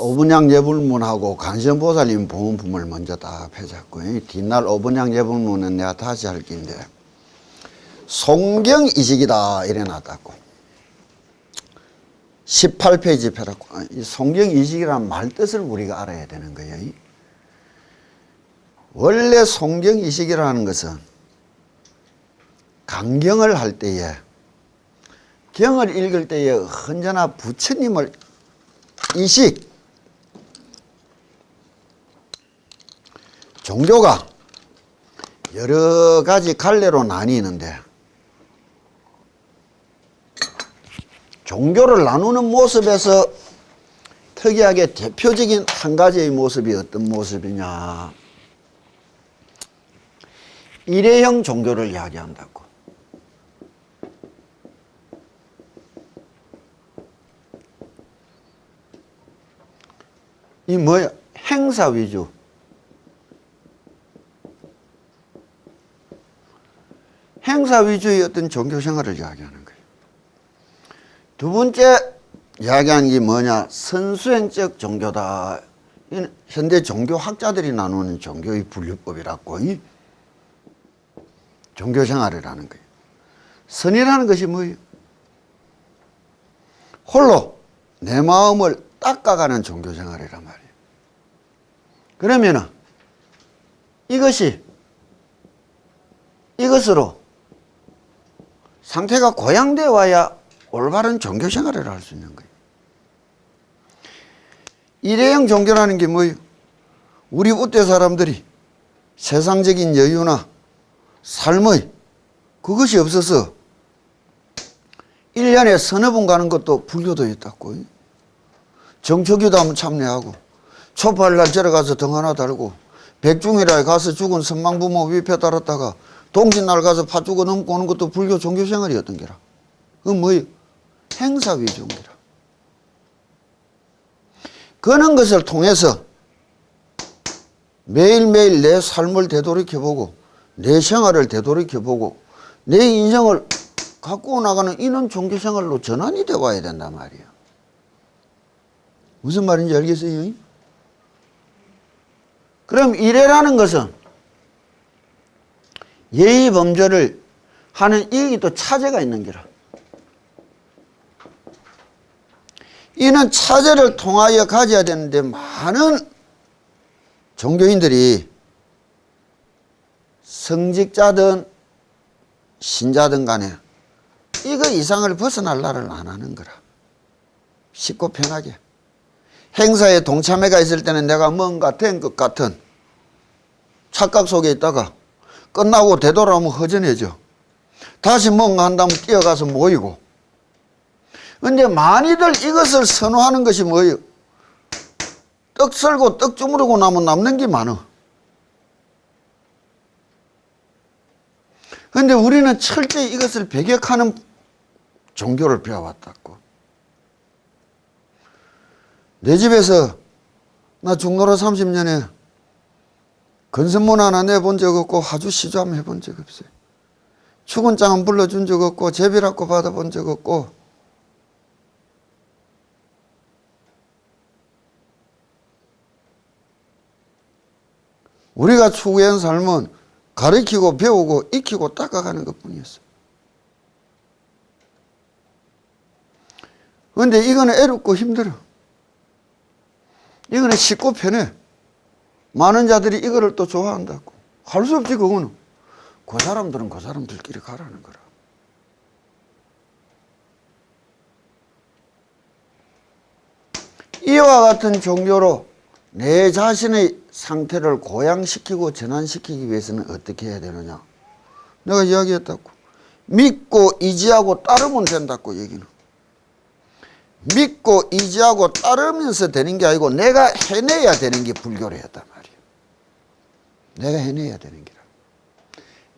오분양 예불문하고 관세음보살님 보문품을 먼저 다 펴잡고, 뒷날 오분양 예불문은 내가 다시 할 긴데, 송경이식이다 이래 놨다고. 18페이지 펴라고. 이 송경이식이라는 말 뜻을 우리가 알아야 되는 거예요. 원래 송경이식이라는 것은 강경을 할 때에, 경을 읽을 때에 언제나 부처님을 이식, 종교가 여러 가지 갈래로 나뉘는데, 종교를 나누는 모습에서 특이하게 대표적인 한 가지의 모습이 어떤 모습이냐, 일회형 종교를 이야기한다고. 이 뭐야? 행사 위주. 행사 위주의 어떤 종교 생활을 이야기하는 거예요. 두 번째 이야기하는 게 뭐냐? 선수행적 종교다. 현대 종교학자들이 나누는 종교의 분류법이라고. 종교 생활이라는 거예요. 선이라는 것이 뭐예요? 홀로 내 마음을 닦아가는 종교 생활이란 말이에요. 그러면은 이것으로 상태가 고양되어 와야 올바른 종교 생활을 할 수 있는 거예요. 일회형 종교라는 게 뭐예요? 우리 우때 사람들이 세상적인 여유나 삶의 그것이 없어서 1년에 서너 번 가는 것도 불교도 있다고. 정초기도 한번 참여하고, 초팔날 절에 가서 등 하나 달고, 백중이라에 가서 죽은 선망부모 위패 달았다가 동짓날 가서 팥죽어 넘고 오는 것도 불교 종교 생활이었던 게라. 그건 뭐예요? 행사 위주인 게라. 그런 것을 통해서 매일매일 내 삶을 되돌이켜보고, 내 생활을 되돌이켜보고, 내 인생을 갖고 나가는 이런 종교 생활로 전환이 되어 와야 된단 말이에요. 무슨 말인지 알겠어요? 그럼 일회라는 것은 예의 범절을 하는 이게 또 차제가 있는 게라. 이는 차제를 통하여 가져야 되는데, 많은 종교인들이 성직자든 신자든 간에 이거 이상을 벗어날 날을 안 하는 거라. 쉽고 편하게. 행사에 동참회가 있을 때는 내가 뭔가 된 것 같은 착각 속에 있다가 끝나고 되돌아오면 허전해져. 다시 뭔가 한다면 뛰어가서 모이고. 근데 많이들 이것을 선호하는 것이 뭐예요? 떡 썰고 떡 주무르고 나면 남는 게 많아. 근데 우리는 철저히 이것을 배격하는 종교를 배워왔다고. 내 집에서 나 중노라 30년에 건선문 하나 내본 적 없고 화주 시조함 해본 적 없어요. 축은장은 불러준 적 없고 제비라고 받아본 적 없고, 우리가 추구한 삶은 가르치고 배우고 익히고 닦아가는 것뿐이었어. 그런데 이거는 애롭고 힘들어. 이거는 쉽고 편해. 많은 자들이 이거를 또 좋아한다고. 할 수 없지, 그거는. 그 사람들은 그 사람들끼리 가라는 거라. 이와 같은 종교로 내 자신의 상태를 고양시키고 전환시키기 위해서는 어떻게 해야 되느냐. 내가 이야기했다고. 믿고 의지하고 따르면 된다고 얘기는. 믿고 의지하고 따르면서 되는 게 아니고 내가 해내야 되는 게 불교를 했단 말이에요. 내가 해내야 되는 게라.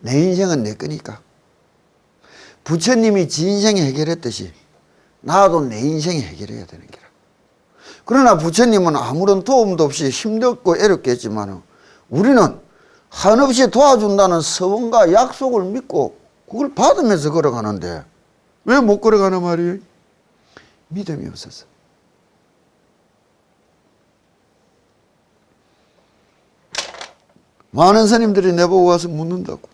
내 인생은 내 거니까. 부처님이 지 인생 해결했듯이 나도 내 인생 해결해야 되는 게라. 그러나 부처님은 아무런 도움도 없이 힘들고 애롭겠지만 우리는 한없이 도와준다는 서원과 약속을 믿고 그걸 받으면서 걸어가는데 왜 못 걸어가는 말이에요? 믿음이 없어서. 많은 스님들이 내보고 와서 묻는다고.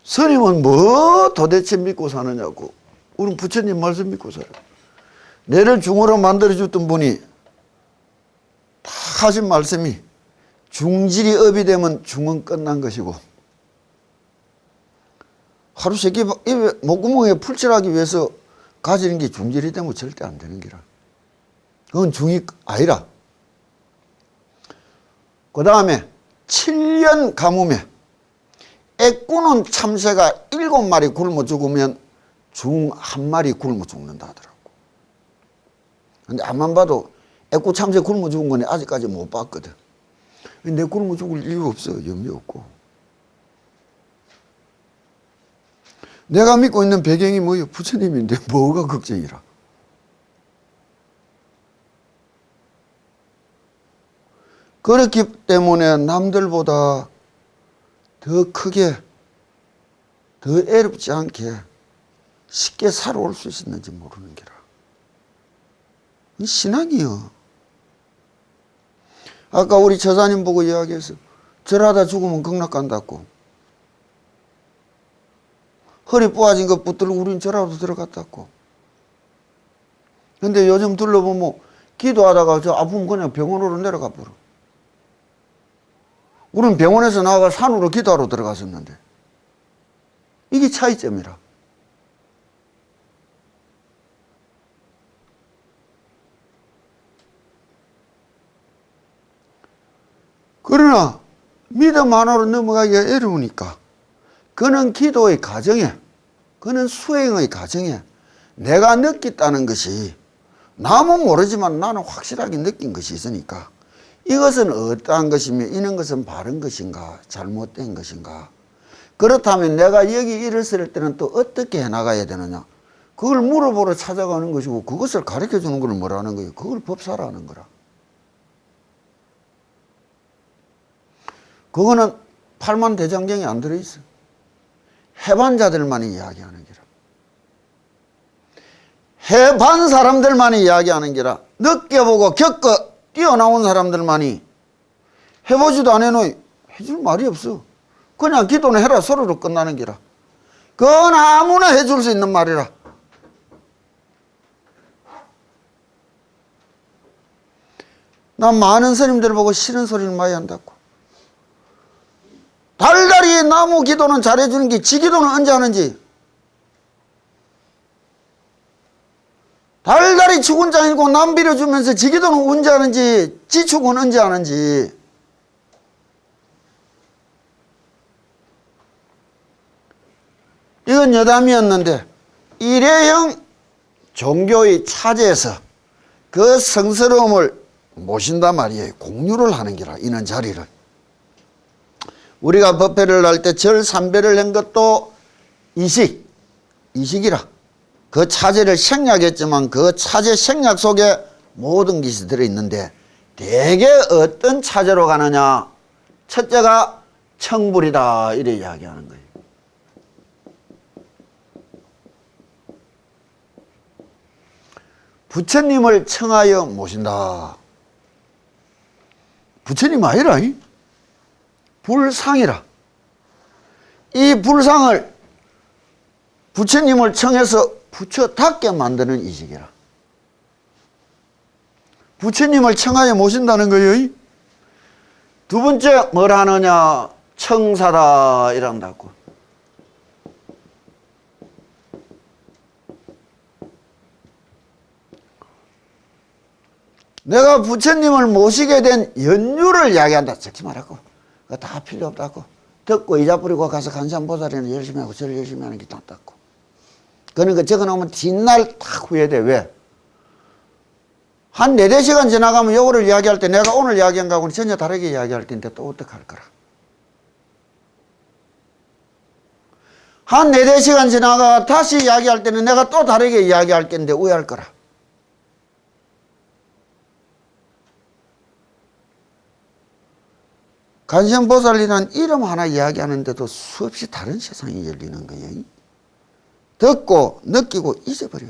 스님은 뭐 도대체 믿고 사느냐고. 우리는 부처님 말씀 믿고 살아요. 내를 중으로 만들어줬던 분이 다 하신 말씀이 중질이 업이 되면 중은 끝난 것이고, 하루 세끼 입에 목구멍에 풀칠하기 위해서 가지는 게 중질이 되면 절대 안 되는 기라. 그건 중이 아니라. 그 다음에 7년 가뭄에 애꾸는 참새가 7마리 굶어 죽으면 중 1마리 굶어 죽는다 하더라고. 근데 앞만 봐도 애꾸 참새 굶어 죽은 건 아직까지 못 봤거든. 내 굶어 죽을 이유 없어. 염려 없고. 내가 믿고 있는 배경이 뭐예요? 부처님인데 뭐가 걱정이라. 그렇기 때문에 남들보다 더 크게, 더 애롭지 않게 쉽게 살아올 수 있었는지 모르는 게라. 신앙이요. 아까 우리 처사님 보고 이야기해서 절하다 죽으면 극락 간다고. 허리 부러진 것 붙들고 우린 절하러 들어갔다고. 근데 요즘 둘러보면 기도하다가 저 아프면 그냥 병원으로 내려가 버려. 우리는 병원에서 나가 산으로 기도하러 들어갔었는데. 이게 차이점이라. 그러나 믿음 하나로 넘어가기가 어려우니까 그는 기도의 과정에, 그는 수행의 과정에 내가 느꼈다는 것이 남은 모르지만 나는 확실하게 느낀 것이 있으니까 이것은 어떠한 것이며 이런 것은 바른 것인가 잘못된 것인가, 그렇다면 내가 여기 일을 때는 또 어떻게 해나가야 되느냐, 그걸 물어보러 찾아가는 것이고 그것을 가르쳐주는 걸 뭐라는 거예요? 그걸 법사라는 거라. 그거는 팔만대장경에 안 들어있어. 해반 자들만이 이야기하는 기라. 해반 사람들만이 이야기하는 기라. 느껴보고 겪어 뛰어나온 사람들만이, 해보지도 안 해놓이 해줄 말이 없어. 그냥 기도는 해라 소리로 끝나는 기라. 그건 아무나 해줄 수 있는 말이라. 난 많은 스님들 보고 싫은 소리를 많이 한다고. 달달이 나무 기도는 잘해주는 게 지 기도는 언제 하는지, 달달이 죽은 장이고 남 빌어주면서 지 기도는 언제 하는지, 지 축은 언제 하는지. 이건 여담이었는데 일회용 종교의 차제에서 그 성스러움을 모신단 말이에요. 공유를 하는 기라. 이는 자리를. 우리가 법회를 할 때 절 3배를 한 것도 이식이라. 그 차제를 생략했지만 그 차제 생략 속에 모든 것이 들어있는데 대개 어떤 차제로 가느냐. 첫째가 청불이다 이래 이야기하는 거예요. 부처님을 청하여 모신다. 부처님 아니라 불상이라. 이 불상을 부처님을 청해서 부처답게 만드는 이식이라. 부처님을 청하여 모신다는 거예요. 두 번째 뭘 하느냐. 청사다 이란다고. 내가 부처님을 모시게 된 연유를 이야기한다. 적지 말라고. 그거 다 필요 없다고. 듣고 이자 뿌리고 가서 간삼보살이나 열심히 하고 절 열심히 하는 게 낫다고. 그러니까 적어놓으면 뒷날 딱 후회돼. 왜? 한 4-5시간 지나가면 요거를 이야기할 때 내가 오늘 이야기한 거하고는 전혀 다르게 이야기할 텐데 또 어떡할 거라. 한 4-5시간 지나가 다시 이야기할 때는 내가 또 다르게 이야기할 텐데 오해할 거라. 간성보살이란 이름 하나 이야기하는데도 수없이 다른 세상이 열리는 거예요. 듣고 느끼고 잊어버려.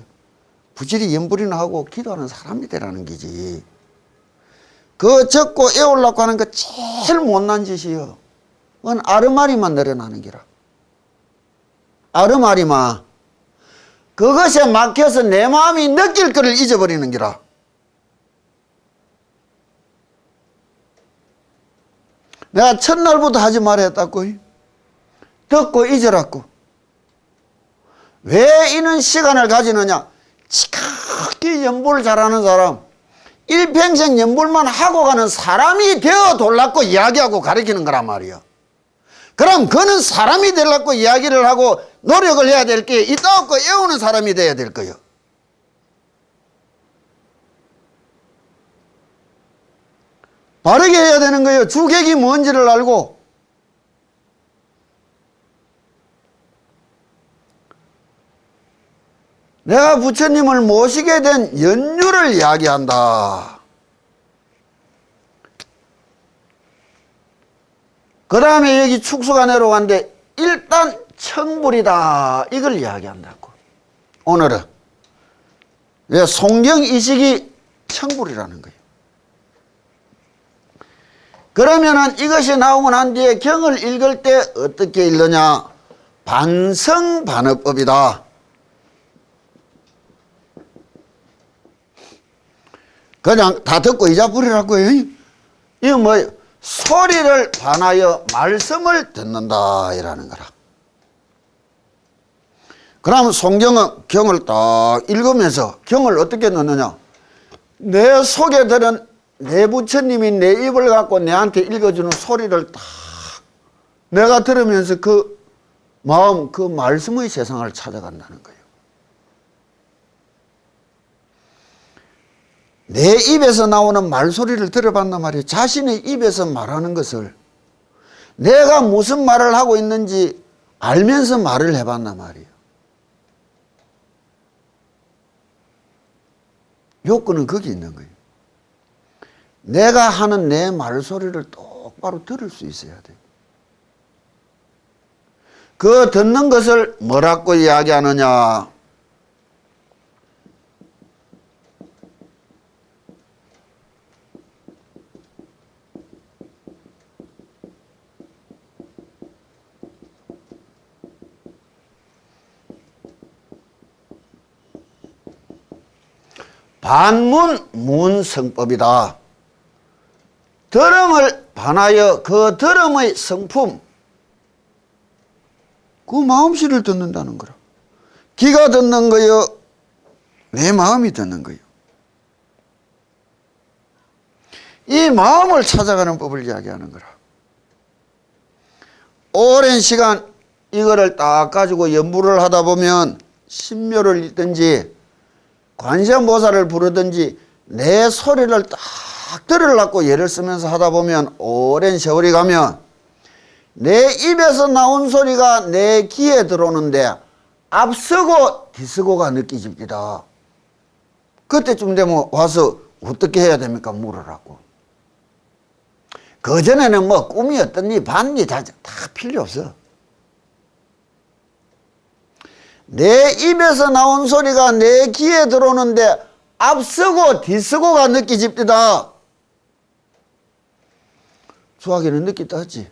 부지리 연불이나 하고 기도하는 사람이 되라는 거지. 그 적고 애우려고 하는 거 제일 못난 짓이요. 그건 아르마리만 늘어나는 기라. 아르마리만. 그것에 막혀서 내 마음이 느낄 것을 잊어버리는 기라. 내가 첫날부터 하지 말아 했다고. 듣고 잊으라고. 왜 이런 시간을 가지느냐. 지극히 연불 잘하는 사람, 일평생 연불만 하고 가는 사람이 되어 돌라고 이야기하고 가르치는 거란 말이야. 그럼 그는 사람이 되려고 이야기를 하고 노력을 해야 될 게 있다 없고 애우는 사람이 돼야 될 거예요. 바르게 해야 되는 거예요. 주객이 뭔지를 알고. 내가 부처님을 모시게 된 연유를 이야기한다. 그 다음에 여기 축수가 내려왔는데 일단 청불이다. 이걸 이야기한다고. 오늘은. 왜 송경이식이 청불이라는 거예요. 그러면은 이것이 나오고 난 뒤에 경을 읽을 때 어떻게 읽느냐. 반성반어법이다. 그냥 다 듣고 잊어버리라고요. 이거 뭐 소리를 반하여 말씀을 듣는다 이라는 거라. 그러면 송경은 경을 딱 읽으면서 경을 어떻게 넣느냐. 내 속에 들은 내 부처님이 내 입을 갖고 내한테 읽어주는 소리를 딱 내가 들으면서 그 마음, 그 말씀의 세상을 찾아간다는 거예요. 내 입에서 나오는 말소리를 들어봤단 말이에요. 자신의 입에서 말하는 것을 내가 무슨 말을 하고 있는지 알면서 말을 해봤단 말이에요. 요건은 거기 있는 거예요. 내가 하는 내 말소리를 똑바로 들을 수 있어야 돼요. 그 듣는 것을 뭐라고 이야기하느냐. 반문문성법이다. 들음을 반하여 그 들음의 성품, 그 마음씨를 듣는다는 거라. 귀가 듣는 거요, 내 마음이 듣는 거요. 이 마음을 찾아가는 법을 이야기하는 거라. 오랜 시간 이거를 딱 가지고 연부를 하다 보면 신묘를 읽든지 관세음보살을 부르든지 내 소리를 딱 들으려고 예를 쓰면서 하다 보면 오랜 세월이 가면 내 입에서 나온 소리가 내 귀에 들어오는데 앞서고 뒤서고가 느껴집니다. 그때쯤 되면 와서 어떻게 해야 됩니까? 물으라고. 그전에는 뭐 꿈이었더니 봤니 다 필요 없어. 내 입에서 나온 소리가 내 귀에 들어오는데 앞서고 뒤서고가 느껴집니다. 수학에는 느끼다 했지.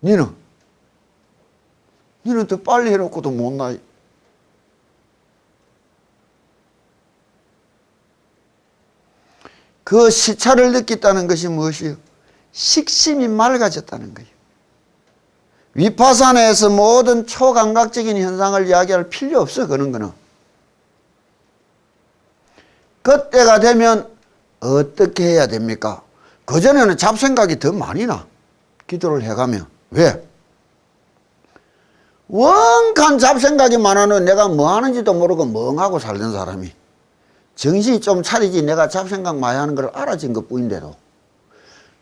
니는 더 빨리 해놓고도 못 나이. 그 시차를 느꼈다는 것이 무엇이요? 식심이 맑아졌다는 거예요. 위파사나에서 모든 초감각적인 현상을 이야기할 필요 없어. 그런 거는. 그때가 되면 어떻게 해야 됩니까? 그전에는 잡생각이 더 많이 나. 기도를 해가면. 왜? 원간 잡생각이 많아는 내가 뭐 하는지도 모르고 멍하고 살던 사람이 정신이 좀 차리지 내가 잡생각 많이 하는 걸 알아진 것 뿐인데도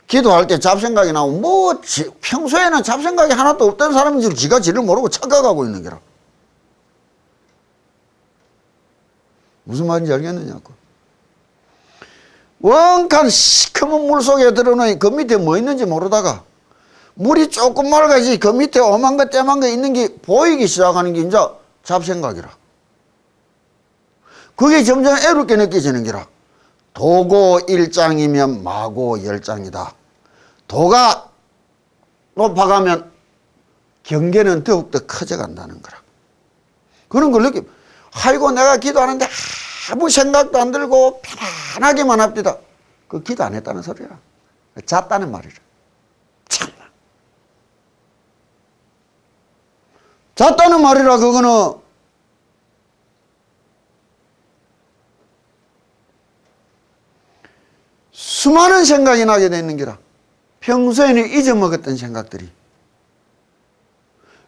기도할 때 잡생각이 나오면 뭐 평소에는 잡생각이 하나도 없던 사람인 줄 지가 지를 모르고 착각하고 있는 게라. 무슨 말인지 알겠느냐고. 원간 시커먼 물 속에 들어놓으니 그 밑에 뭐 있는지 모르다가 물이 조금 맑아지 그 밑에 오만 거 떼만 거 있는 게 보이기 시작하는 게 이제 잡생각이라. 그게 점점 애롭게 느껴지는 게라. 도고 1장이면 마고 10장이다. 도가 높아가면 경계는 더욱더 커져간다는 거라. 그런 걸 느끼. 아이고 내가 기도하는데 아무 생각도 안 들고 편안하게만 합디다. 그 기도 안 했다는 소리라. 잤다는 말이라. 참나. 잤다는 말이라. 그거는 수많은 생각이 나게 되는 기라. 평소에는 잊어먹었던 생각들이.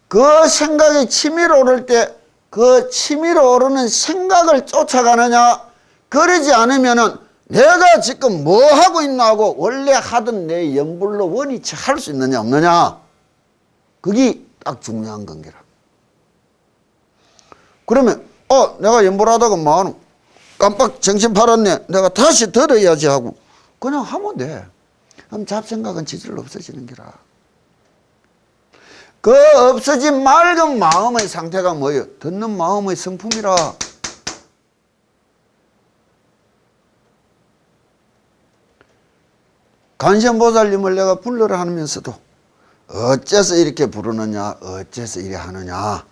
그 생각이 치밀어 오를 때 그 치밀어 오르는 생각을 쫓아가느냐, 그러지 않으면은 내가 지금 뭐 하고 있나 하고 원래 하던 내 염불로 원위치 할 수 있느냐 없느냐, 그게 딱 중요한 관계라. 그러면 내가 염불하다가 뭐하노, 깜빡 정신 팔았네, 내가 다시 들어야지 하고 그냥 하면 돼. 그럼 잡생각은 지질로 없어지는 기라. 그 없어진 맑은 마음의 상태가 뭐예요? 듣는 마음의 성품이라. 관세음보살님을 내가 불러라 하면서도 어째서 이렇게 부르느냐, 어째서 이래 하느냐,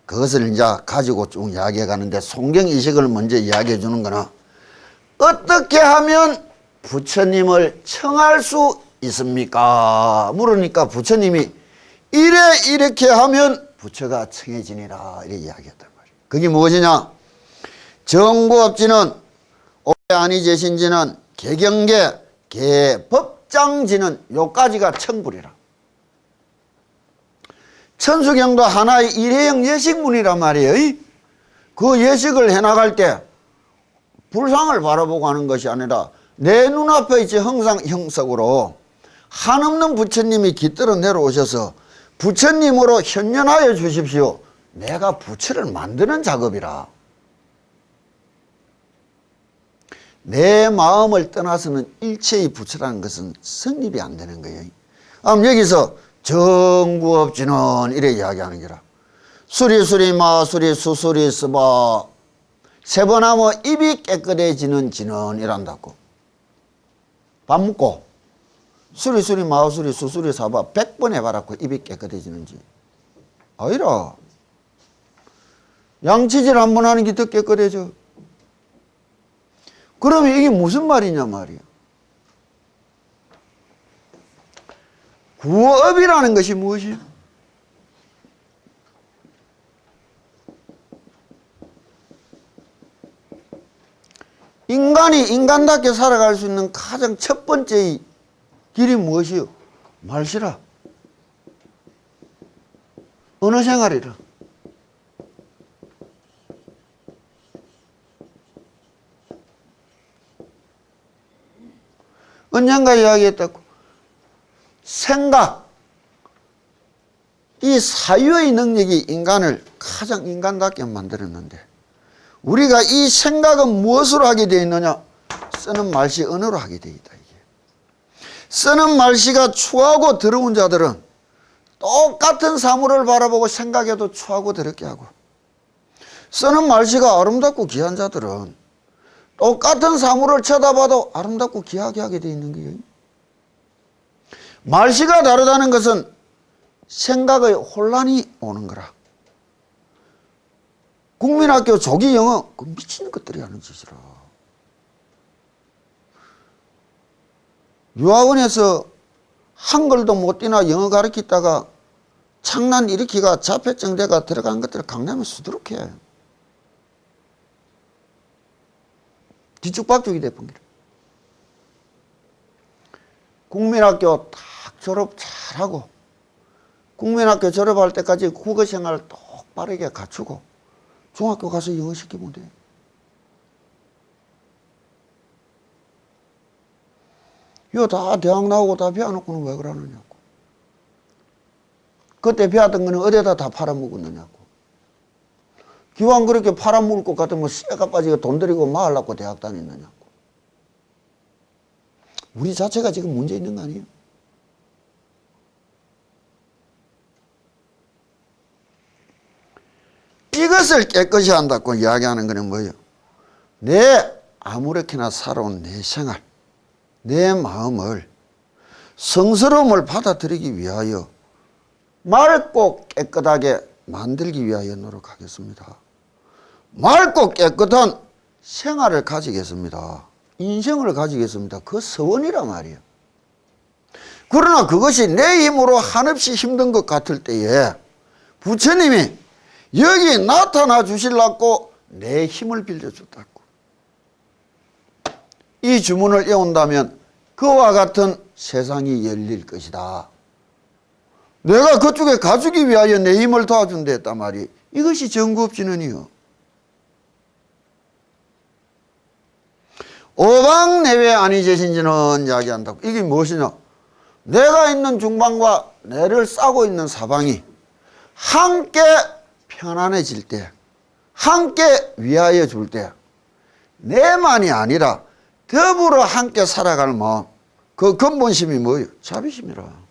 그것을 이제 가지고 쭉 이야기해 가는데, 송경이식을 먼저 이야기해 주는 거나, 어떻게 하면 부처님을 청할 수 있습니까? 물으니까 부처님이 이렇게 하면 부처가 청해지니라, 이렇게 이야기했단 말이에요. 그게 무엇이냐? 정구업지는 오래 아니제신지는 개경계 개법장지는 요까지가 청불이라. 천수경도 하나의 일회용 예식문이란 말이에요. 그 예식을 해나갈 때 불상을 바라보고 하는 것이 아니라 내 눈앞에 있지 항상 형석으로 한없는 부처님이 깃들어 내려오셔서 부처님으로 현현하여 주십시오. 내가 부처를 만드는 작업이라. 내 마음을 떠나서는 일체의 부처라는 것은 성립이 안 되는 거예요. 여기서 정구업지는 이래 이야기하는 거라. 수리수리 마수리 수수리 스바 세 번 하면 입이 깨끗해지는 지는 이란다고. 밥 먹고 수리수리 마수리 수수리 사바 100번 해봐라고 입이 깨끗해지는지. 아니라 양치질 한 번 하는 게 더 깨끗해져. 그러면 이게 무슨 말이냐 말이야. 구업이라는 것이 무엇이야? 인간이 인간답게 살아갈 수 있는 가장 첫 번째 길이 무엇이요? 말시라. 어느 생활이라. 언젠가 이야기했다고. 생각, 이 사유의 능력이 인간을 가장 인간답게 만들었는데, 우리가 이 생각은 무엇으로 하게 되어 있느냐? 쓰는 말시 언어로 하게 되어 있다. 이게. 쓰는 말시가 추하고 더러운 자들은 똑같은 사물을 바라보고 생각해도 추하고 더럽게 하고, 쓰는 말시가 아름답고 귀한 자들은 똑같은 사물을 쳐다봐도 아름답고 귀하게 하게 되어 있는 거예요. 말시가 다르다는 것은 생각의 혼란이 오는 거라. 국민학교 조기 영어, 그 미친 것들이 하는 짓이라. 유학원에서 한글도 못 띄나 영어 가르치다가 장난 일으키가 자폐증대가 들어간 것들을 강남에 수두룩해. 뒤죽박죽이 돼버린 거라. 국민학교 딱 졸업 잘하고 국민학교 졸업할 때까지 국어생활을 똑바르게 갖추고 중학교 가서 영어 시키면 돼. 이거 다 대학 나오고 다 배워놓고는 왜 그러느냐고. 그때 배웠던 거는 어디에다 다 팔아먹었느냐고. 기왕 그렇게 팔아먹을 것 같으면 쇠가 빠지게 돈 들이고 마을라고 대학 다녔느냐고. 우리 자체가 지금 문제 있는 거 아니에요? 이것을 깨끗이 한다고 이야기하는 거는 뭐예요? 내 아무렇게나 살아온 내 생활, 내 마음을 성스러움을 받아들이기 위하여 맑고 깨끗하게 만들기 위하여 노력하겠습니다. 맑고 깨끗한 생활을 가지겠습니다. 인생을 가지겠습니다. 그 서원이란 말이에요. 그러나 그것이 내 힘으로 한없이 힘든 것 같을 때에 부처님이 여기 나타나 주시려고 내 힘을 빌려줬다고. 이 주문을 외운다면 그와 같은 세상이 열릴 것이다. 내가 그쪽에 가주기 위하여 내 힘을 도와준다 했단 말이. 이것이 정구업진언이요. 오방내외 아니제신지는 이야기한다고. 이게 무엇이냐? 내가 있는 중방과 내를 싸고 있는 사방이 함께 편안해질 때, 함께 위하여 줄 때, 내만이 아니라 더불어 함께 살아갈 마음, 그 근본심이 뭐예요? 자비심이라.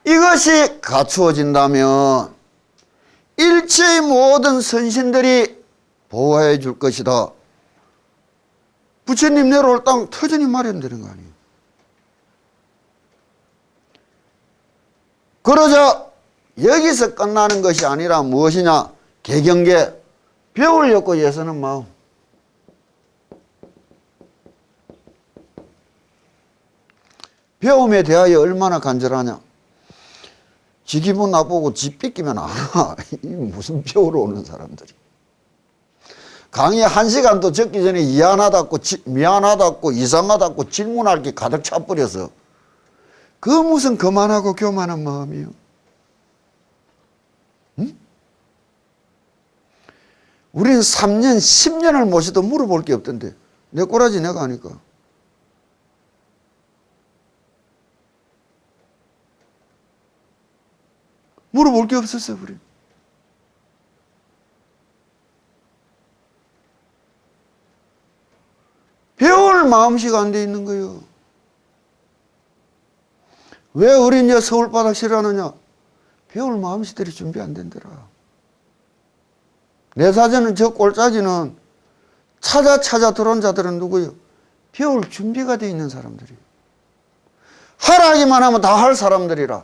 이것이 갖추어진다면 일체의 모든 선신들이 보호해 줄 것이다. 부처님 내려올 땅 터전이 마련되는 거 아니에요. 그러자 여기서 끝나는 것이 아니라 무엇이냐? 개경계, 배우려고 예서는 마음. 배움에 대하여 얼마나 간절하냐? 지 기분 나쁘고 지 삐끼면 안 와. 무슨 배우러 오는 사람들이. 강의 1시간도 적기 전에 미안하다고 이상하다고 질문할 게 가득 차버려서 그 무슨 거만하고 교만한 마음이요. 응? 우린 3년 10년을 모셔도 물어볼 게 없던데 내 꼬라지 내가 하니까. 물어볼 게 없었어요. 우리. 배울 마음씨가 안 돼 있는 거예요. 왜 우리 이제 서울바닥 싫어하느냐? 배울 마음씨들이 준비 안 된더라. 내 사전은 저 꼴짜기는 찾아 들어온 자들은 누구예요? 배울 준비가 돼 있는 사람들이에요. 하라기만 하면 다 할 사람들이라.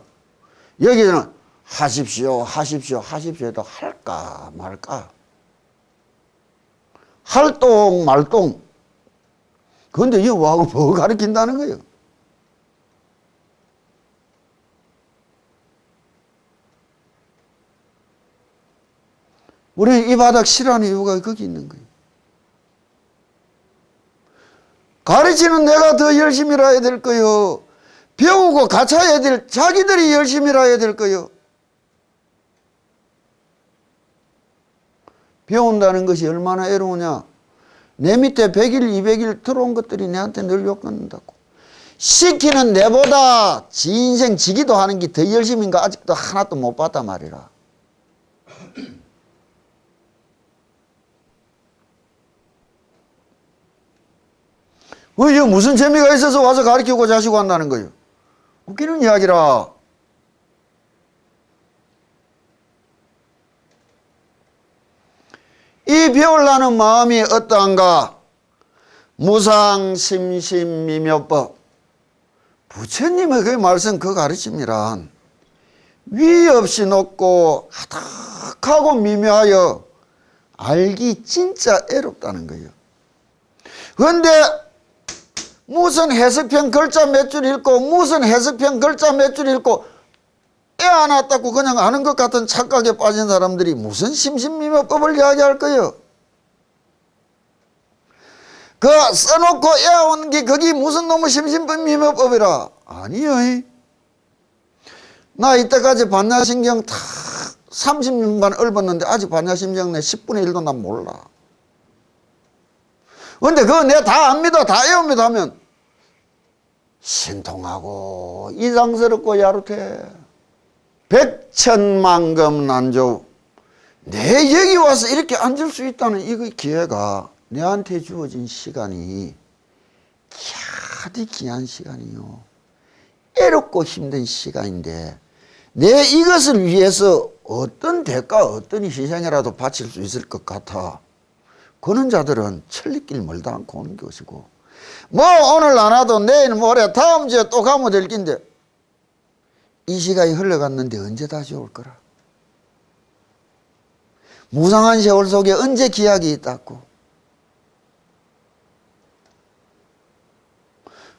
여기는 하십시오 해도 할까 말까. 할동 말동. 그런데 이거 뭐하고 뭐 가르친다는 거예요? 우리는 이 바닥 싫어하는 이유가 거기 있는 거예요. 가르치는 내가 더 열심히 해야 될 거요. 배우고 가르쳐야 될 자기들이 열심히 해야 될 거요. 배운다는 것이 얼마나 애로우냐. 내 밑에 100일, 200일 들어온 것들이 내한테 늘 욕받는다고. 시키는 내보다 지 인생 지기도 하는 게 더 열심인가 아직도 하나도 못 봤단 말이라. 왜 이거 무슨 재미가 있어서 와서 가르치고 자시고 한다는 거예요? 웃기는 이야기라. 이 배우려는 마음이 어떠한가? 무상심심미묘법. 부처님의 그 말씀 그 가르침이란 위 없이 높고 하닥하고 미묘하여 알기 진짜 애롭다는 거예요. 그런데 무슨 해석편 글자 몇 줄 읽고 무슨 해석편 글자 몇 줄 읽고 애 하나 닦고 그냥 아는 것 같은 착각에 빠진 사람들이 무슨 심신미묘법을 이야기할 거예요? 그 써놓고 애온 게 그게 무슨 놈의 심신미묘법이라. 아니요. 나 이때까지 반야심경 다 30년간 읊었는데 아직 반야심경 내 10분의 1도 난 몰라. 근데 그거 내가 다 압니다. 다 외웁니다 하면 신통하고 이상스럽고 야릇해. 백천만금 난조. 내 여기 와서 이렇게 앉을 수 있다는 이 기회가 내한테 주어진 시간이 캬디 귀한 시간이요. 애롭고 힘든 시간인데 내 이것을 위해서 어떤 대가 어떤 희생이라도 바칠 수 있을 것 같아. 그런 자들은 천리길 멀다 않고 오는 것이고, 뭐 오늘 안 와도 내일 모레 다음 주에 또 가면 될 낀데 이 시간이 흘러갔는데 언제 다시 올 거라. 무상한 세월 속에 언제 기약이 있다고.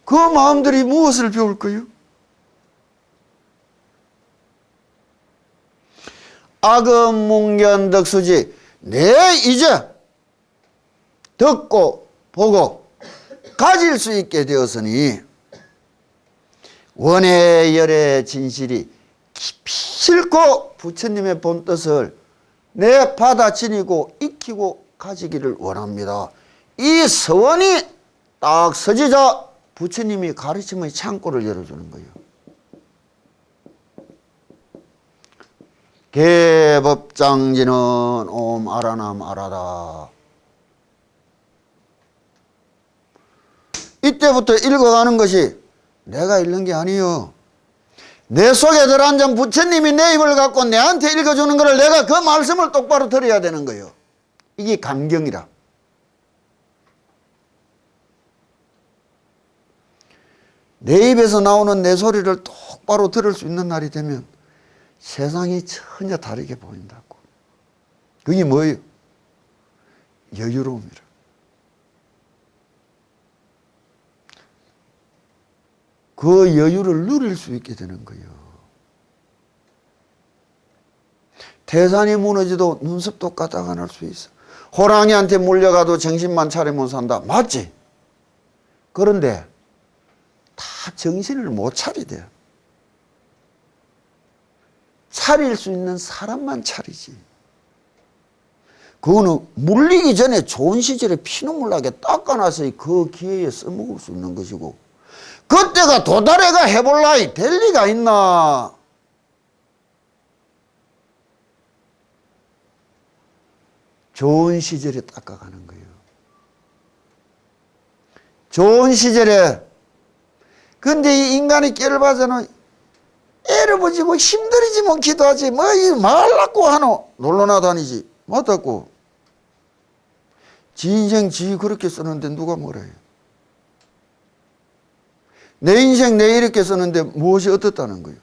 그 마음들이 무엇을 배울까요? 악음문견덕수지, 내 이제 듣고 보고 가질 수 있게 되었으니 원의 열의 진실이 깊이 싣고 부처님의 본뜻을 내 받아지니고 익히고 가지기를 원합니다. 이 서원이 딱 서지자 부처님이 가르침의 창고를 열어주는 거예요. 개법장지는 옴 아라남 아라다. 이때부터 읽어가는 것이 내가 읽는 게 아니요. 내 속에 들어앉은 부처님이 내 입을 갖고 내한테 읽어주는 것을 내가 그 말씀을 똑바로 들어야 되는 거예요. 이게 감경이라. 내 입에서 나오는 내 소리를 똑바로 들을 수 있는 날이 되면 세상이 전혀 다르게 보인다고. 그게 뭐예요? 여유로움이라. 그 여유를 누릴 수 있게 되는 거예요. 태산이 무너져도 눈썹도 까딱 안 할 수 있어. 호랑이한테 물려가도 정신만 차리면 산다. 맞지? 그런데 다 정신을 못 차리대. 차릴 수 있는 사람만 차리지. 그거는 물리기 전에 좋은 시절에 피눈물 나게 닦아놔서 그 기회에 써먹을 수 있는 것이고, 그때가 도달해가 해볼라이 될 리가 있나. 좋은 시절에 닦아가는 거예요. 좋은 시절에. 근데 이 인간이 깨를 봐서는 애를 보지 뭐 힘들이지 뭐 기도하지 뭐 이 말라고 하노. 놀러나 다니지. 맞다고. 지 인생 지 그렇게 쓰는데 누가 뭐라 해요. 내 인생 내 이렇게 쓰는데 무엇이 어떻다는 거예요.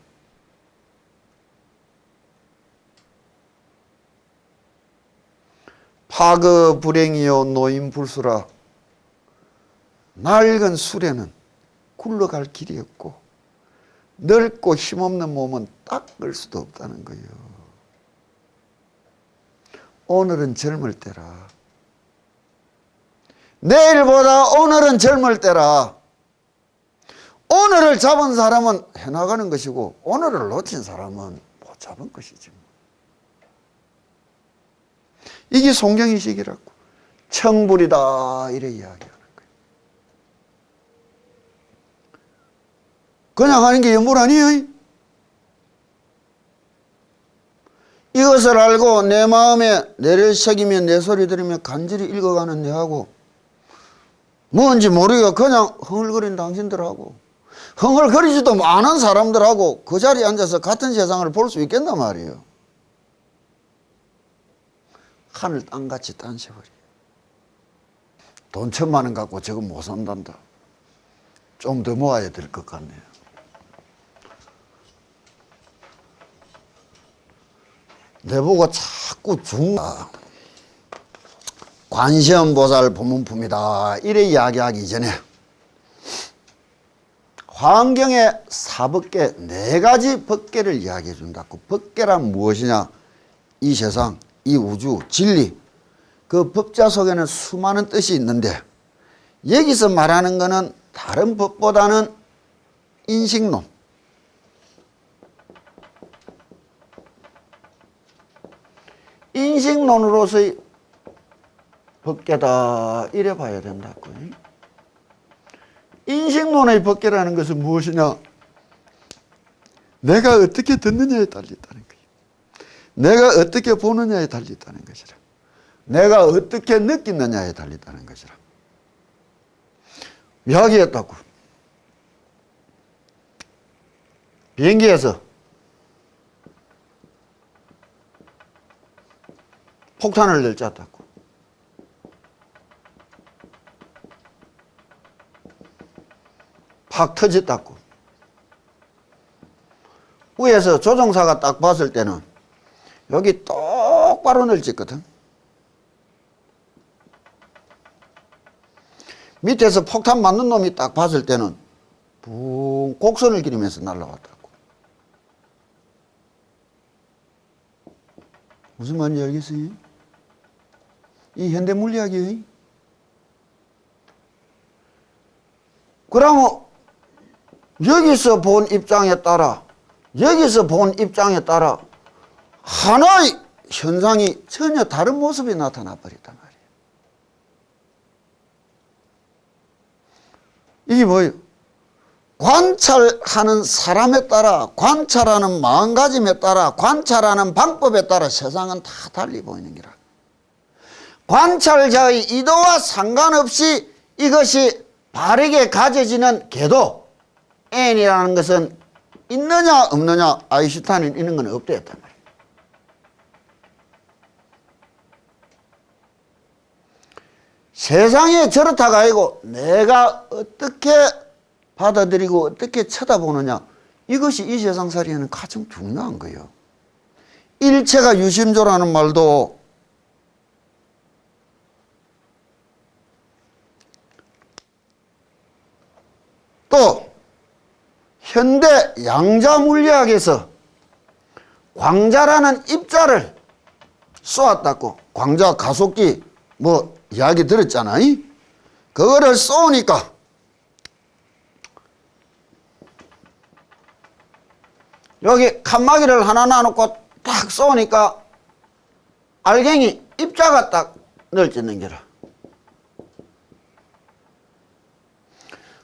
파그 불행이요 노인불수라. 낡은 술에는 굴러갈 길이 없고 넓고 힘없는 몸은 닦을 수도 없다는 거예요. 오늘은 젊을 때라. 내일보다 오늘은 젊을 때라. 오늘을 잡은 사람은 해나가는 것이고 오늘을 놓친 사람은 못 잡은 것이지. 이게 송경의식이라고. 청불이다 이래 이야기하는 거예요. 그냥 하는 게 연불 아니에요. 이것을 알고 내 마음에 내를 새기며 내 소리 들으며 간절히 읽어가는 내하고 뭔지 모르게 그냥 흥얼거리는 당신들하고 흥얼거리지도 않은 사람들하고 그 자리에 앉아서 같은 세상을 볼 수 있겠단 말이에요. 하늘 땅같이 딴세버려. 돈 1,000만 원 갖고 저거 못 산단다. 좀 더 모아야 될 것 같네요. 내보고 자꾸 관세음보살 법문품이다 이래 이야기하기 전에 환경의 사법계 4가지 법계를 이야기해 준다고. 법계란 무엇이냐? 이 세상, 이 우주, 진리, 그 법자 속에는 수많은 뜻이 있는데 여기서 말하는 것은 다른 법보다는 인식론, 인식론으로서의 법계다 이래 봐야 된다고. 인식론의 법계라는 것은 무엇이냐? 내가 어떻게 듣느냐에 달렸다는 거예요. 내가 어떻게 보느냐에 달렸다는 것이라. 내가 어떻게 느끼느냐에 달렸다는 것이라. 이야기했다고. 비행기에서 폭탄을 낼자다고. 확 터졌다고. 위에서 조종사가 딱 봤을 때는 여기 똑바로 널찍거든. 밑에서 폭탄 맞는 놈이 딱 봤을 때는 붕 곡선을 그리면서 날아왔다고. 무슨 말인지 알겠어요? 이 현대 물리학이에요. 그러면 여기서 본 입장에 따라 여기서 본 입장에 따라 하나의 현상이 전혀 다른 모습이 나타나 버렸단 말이에요. 이게 뭐예요? 관찰하는 사람에 따라, 관찰하는 마음가짐에 따라, 관찰하는 방법에 따라 세상은 다 달리 보이는 거라. 관찰자의 의도와 상관없이 이것이 바르게 가져지는 궤도, N이라는 것은 있느냐 없느냐, 아인슈타인은 이런 건 없다 했단 말이에요. 세상에 저렇다가 아니고 내가 어떻게 받아들이고 어떻게 쳐다보느냐, 이것이 이 세상살이에는 가장 중요한 거예요. 일체가 유심조라는 말도 또 현대 양자 물리학에서 광자라는 입자를 쏘았다고. 광자 가속기 뭐 이야기 들었잖아요. 그거를 쏘니까 여기 칸막이를 하나 놔놓고 딱 쏘니까 알갱이 입자가 딱 널찍는 게라.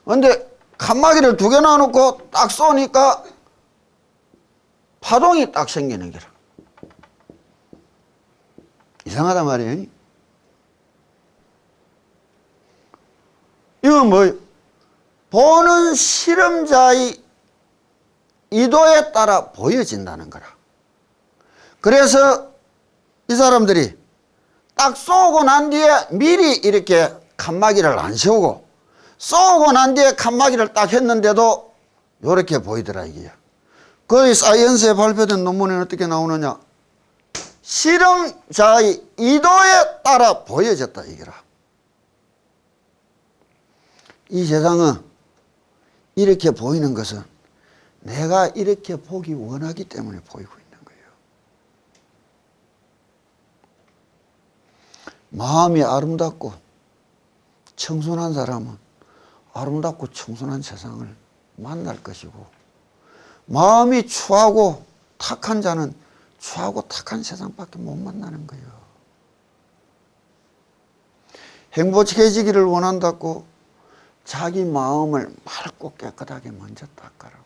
근데 칸막이를 두 개 놔놓고 딱 쏘니까 파동이 딱 생기는 게라. 이상하단 말이에요. 이건 뭐예요? 보는 실험자의 의도에 따라 보여진다는 거라. 그래서 이 사람들이 딱 쏘고 난 뒤에 미리 이렇게 칸막이를 안 세우고 쏘고 난 뒤에 칸막이를 딱 했는데도 이렇게 보이더라 이게요. 거의 사이언스에 발표된 논문에는 어떻게 나오느냐? 실험자의 의도에 따라 보여졌다 이거라. 이 세상은 이렇게 보이는 것은 내가 이렇게 보기 원하기 때문에 보이고 있는 거예요. 마음이 아름답고 청순한 사람은 아름답고 청순한 세상을 만날 것이고, 마음이 추하고 탁한 자는 추하고 탁한 세상밖에 못 만나는 거예요. 행복해지기를 원한다고 자기 마음을 맑고 깨끗하게 먼저 닦아라고.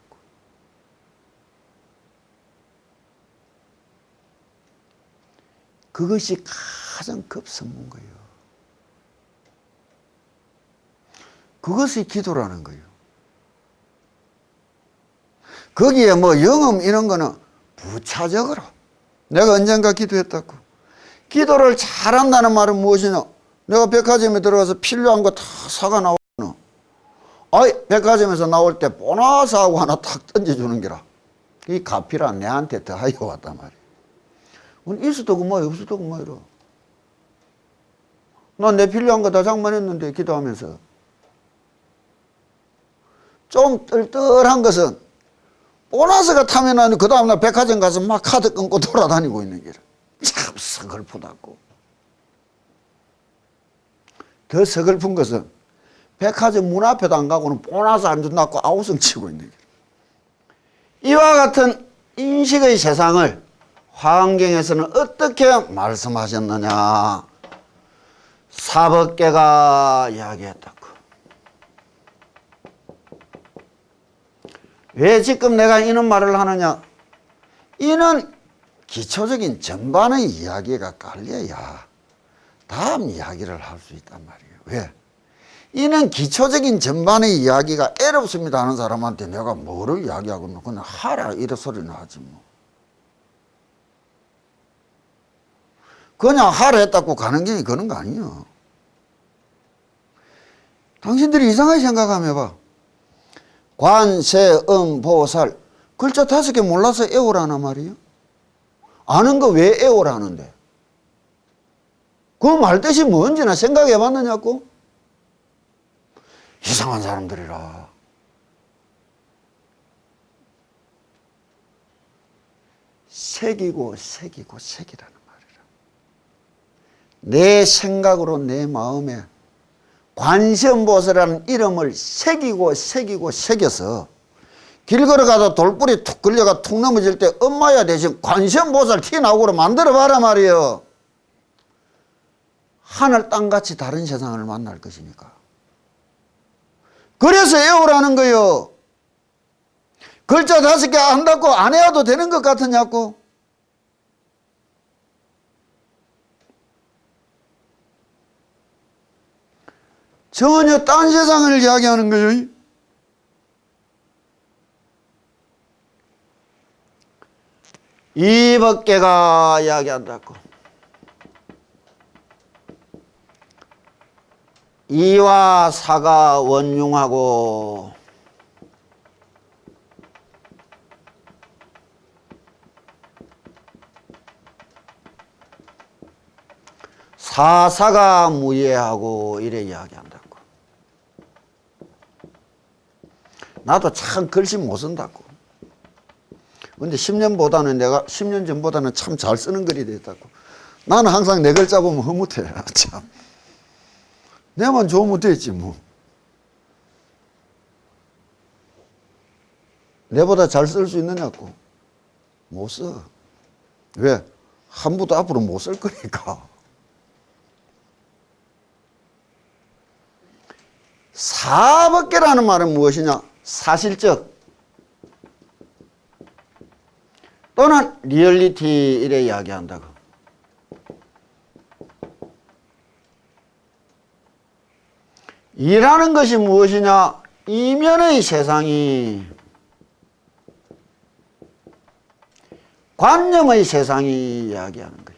그것이 가장 급선무인 거예요. 그것이 기도라는 거예요. 거기에 뭐 영음 이런 거는 부차적으로. 내가 언젠가 기도했다고. 기도를 잘한다는 말은 무엇이냐? 내가 백화점에 들어가서 필요한 거 다 사가 나오노. 아이, 백화점에서 나올 때 보너스하고 하나 탁 던져주는 게라. 이 가피라 내한테 더하여 왔단 말이야. 있어도 그뭐야, 없어도 그뭐이라. 난 내 필요한 거 다 장만했는데, 기도하면서. 좀 뜰뜰한 것은 보너스가 타면 그 다음날 백화점 가서 막 카드 끊고 돌아다니고 있는 게라. 참 서글프다고. 더 서글픈 것은 백화점 문 앞에도 안 가고는 보너스 안 준다고 아우성 치고 있는 게라. 이와 같은 인식의 세상을 화엄경에서는 어떻게 말씀하셨느냐? 사법계가 이야기했다고. 왜 지금 내가 이런 말을 하느냐? 이는 기초적인 전반의 이야기가 깔려야 다음 이야기를 할 수 있단 말이에요. 왜? 이는 기초적인 전반의 이야기가 애롭습니다 하는 사람한테 내가 뭐를 이야기하고 그냥 하라 이런 소리는 하지 뭐. 그냥 하라 했다고 가는 게 그런 거 아니에요. 당신들이 이상하게 생각하면 봐. 관세음보살. 글자 5개 몰라서 애오라나 말이에요. 아는 거 왜 애오라는데? 그 말뜻이 뭔지나 생각해 봤느냐고? 이상한 사람들이라. 색이고 색이고 색이라는 말이라. 내 생각으로 내 마음에 관세음보살이라는 이름을 새기고 새기고 새겨서 길 걸어가다 돌뿌리 툭 걸려가 툭 넘어질 때 엄마야 대신 관세음보살 튀어나오고 만들어봐라 말이에요. 하늘 땅같이 다른 세상을 만날 것이니까. 그래서 애우라는 거요. 글자 5개 안다고 안 해도 되는 것 같으냐고. 전혀 딴 세상을 이야기하는 거예요. 이법계가 이야기한다고. 이와 사가 원융하고 사사가 무예하고 이래 이야기한다고. 나도 참 글씨 못 쓴다고. 근데 10년 전보다는 참 잘 쓰는 글이 됐다고. 나는 항상 내 글자 보면 흐뭇해. 참. 내만 좋으면 되지 뭐. 내보다 잘 쓸 수 있느냐고. 못 써. 왜? 한 부도 앞으로 못 쓸 거니까. 사법계라는 말은 무엇이냐? 사실적 또는 리얼리티 이래 이야기한다고. 이라는 것이 무엇이냐? 이면의 세상이 관념의 세상이 이야기하는 거예요.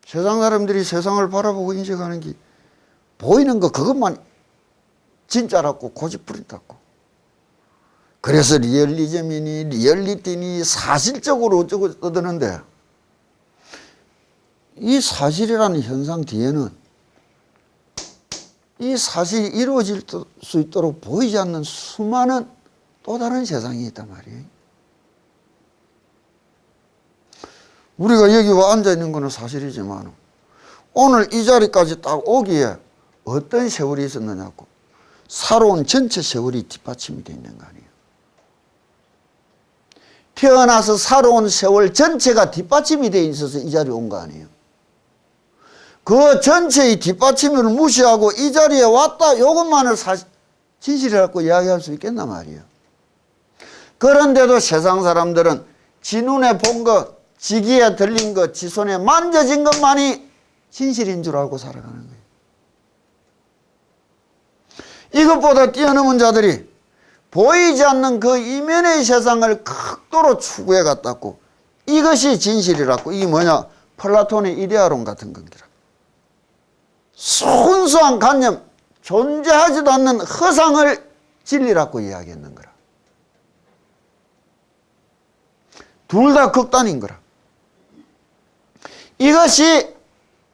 세상 사람들이 세상을 바라보고 인식하는 게 보이는 거 그것만 진짜라고 고집부린다고. 그래서 리얼리즘이니 리얼리티니 사실적으로 어쩌고 떠드는데 이 사실이라는 현상 뒤에는 이 사실이 이루어질 수 있도록 보이지 않는 수많은 또 다른 세상이 있단 말이에요. 우리가 여기 와 앉아 있는 것은 사실이지만 오늘 이 자리까지 딱 오기에 어떤 세월이 있었느냐고. 살아온 전체 세월이 뒷받침이 되어 있는 거 아니에요. 태어나서 살아온 세월 전체가 뒷받침이 되어 있어서 이 자리에 온 거 아니에요. 그 전체의 뒷받침을 무시하고 이 자리에 왔다 이것만을 진실이라고 이야기할 수 있겠나 말이에요. 그런데도 세상 사람들은 지 눈에 본 것, 지 귀에 들린 것, 지 손에 만져진 것만이 진실인 줄 알고 살아가는 거예요. 이것보다 뛰어넘은 자들이 보이지 않는 그 이면의 세상을 극도로 추구해 갔다고. 이것이 진실이라고. 이게 뭐냐? 플라톤의 이데아론 같은 겁니다. 순수한 관념, 존재하지도 않는 허상을 진리라고 이야기했는 거라. 둘 다 극단인 거라. 이것이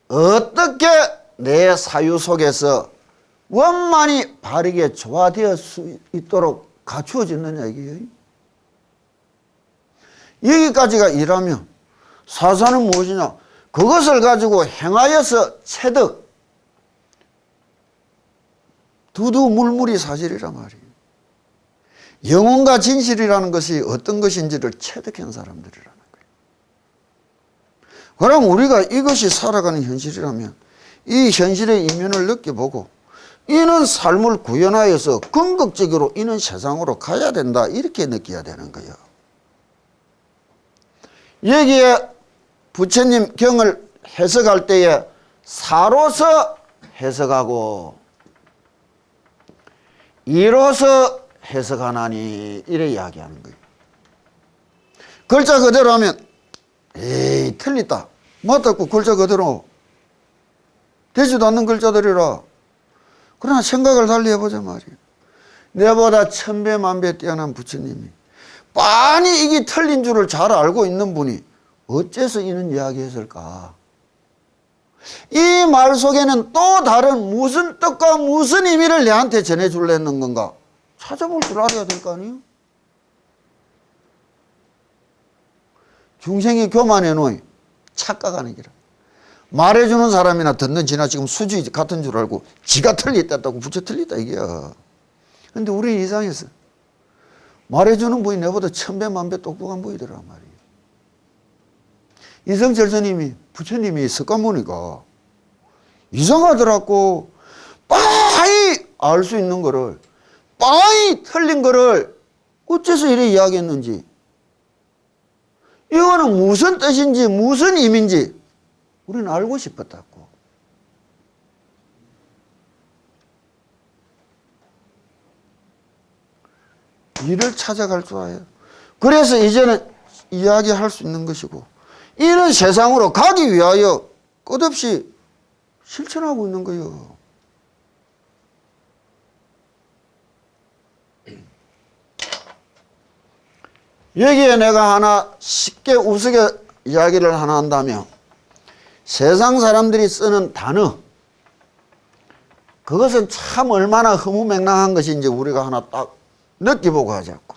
어떻게 내 사유 속에서 원만히 바르게 조화되어 수 있도록 갖추어졌느냐 이게요. 여기까지가 일하면 사사는 무엇이냐? 그것을 가지고 행하여서 체득, 두두물물이 사실이란 말이에요. 영혼과 진실이라는 것이 어떤 것인지를 체득한 사람들이라는 거예요. 그럼 우리가 이것이 살아가는 현실이라면 이 현실의 이면을 느껴보고 이는 삶을 구현하여서 궁극적으로 이는 세상으로 가야 된다 이렇게 느껴야 되는 거예요. 여기에 부처님 경을 해석할 때에 사로서 해석하고 이로서 해석하나니 이래 이야기하는 거예요. 글자 그대로 하면 에이 틀리다 맞다고 글자 그대로 되지도 않는 글자들이라. 그러나 생각을 달리 해보자 말이에요. 내보다 천배 만배 뛰어난 부처님이 빤히 이게 틀린 줄을 잘 알고 있는 분이 어째서 이런 이야기했을까? 이 말 속에는 또 다른 무슨 뜻과 무슨 의미를 내한테 전해주려는 건가? 찾아볼 줄 알아야 될 거 아니에요? 중생이 교만해 놓이 착각하는 기라. 말해주는 사람이나 듣는 지나 지금 수지 같은 줄 알고 지가 틀렸다고 부처 틀렸다 이게야. 근데 우리 이상해서 말해주는 분이 내보다 천배 만배 똑똑한 분이더라 말이에요. 이성철 스님이 부처님이 석가모니가 이상하더라고. 빤히 알 수 있는 거를 빤히 틀린 거를 어째서 이래 이야기했는지, 이거는 무슨 뜻인지 무슨 의미인지 우리는 알고 싶었다고. 이를 찾아갈 줄 알아요. 그래서 이제는 이야기할 수 있는 것이고, 이런 세상으로 가기 위하여 끝없이 실천하고 있는 거예요. 여기에 내가 하나 쉽게 우스개 이야기를 하나 한다면, 세상 사람들이 쓰는 단어, 그것은 참 얼마나 허무맹랑한 것인지 우리가 하나 딱 느껴보고 하자고.